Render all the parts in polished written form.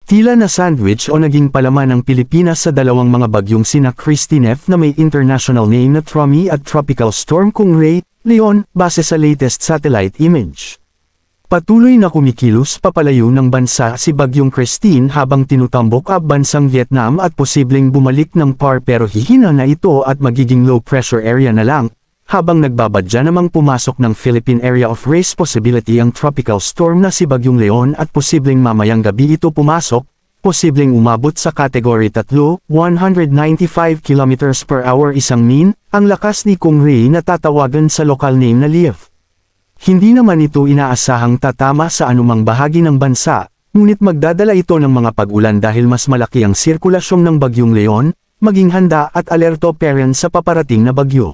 Tila na sandwich o naging palaman ng Pilipinas sa dalawang mga bagyong sina Christine F na may international name na Trami at Tropical Storm Kungray, Leon, base sa latest satellite image. Patuloy na kumikilos papalayo ng bansa si Bagyong Christine habang tinutambok ang bansang Vietnam at posibleng bumalik ng PAR pero hihina na ito at magiging low pressure area na lang, habang nagbabadya namang pumasok ng Philippine Area of Race Possibility ang tropical storm na si Bagyong Leon at posibleng mamayang gabi ito pumasok, posibleng umabot sa Category 3, 195 km per hour isang mean, ang lakas ni Kungray na tatawagan sa lokal name na Lief. Hindi naman ito inaasahang tatama sa anumang bahagi ng bansa, ngunit magdadala ito ng mga pag-ulan dahil mas malaki ang sirkulasyon ng Bagyong Leon, maging handa at alerto pa rin sa paparating na bagyo.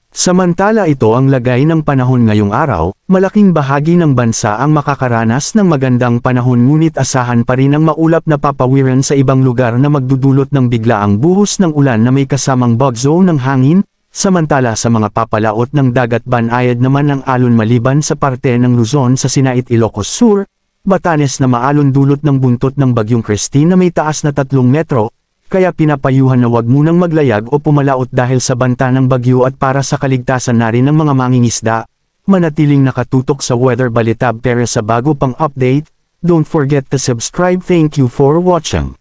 Samantala ito ang lagay ng panahon ngayong araw, malaking bahagi ng bansa ang makakaranas ng magandang panahon ngunit asahan pa rin ang maulap na papawiran sa ibang lugar na magdudulot ng biglaang buhos ng ulan na may kasamang bug zone ng hangin, samantala sa mga papalaot ng dagat banayad naman ng alon maliban sa parte ng Luzon sa Sinait Ilocos Sur, Batanes na maalon dulot ng buntot ng Bagyong Christine na may taas na 3 metro, kaya pinapayuhan na wag munang maglayag o pumalaot dahil sa banta ng bagyo at para sa kaligtasan na rin ng mga mangingisda, manatiling nakatutok sa Weather Balitab para sa bago pang update, don't forget to subscribe. Thank you for watching.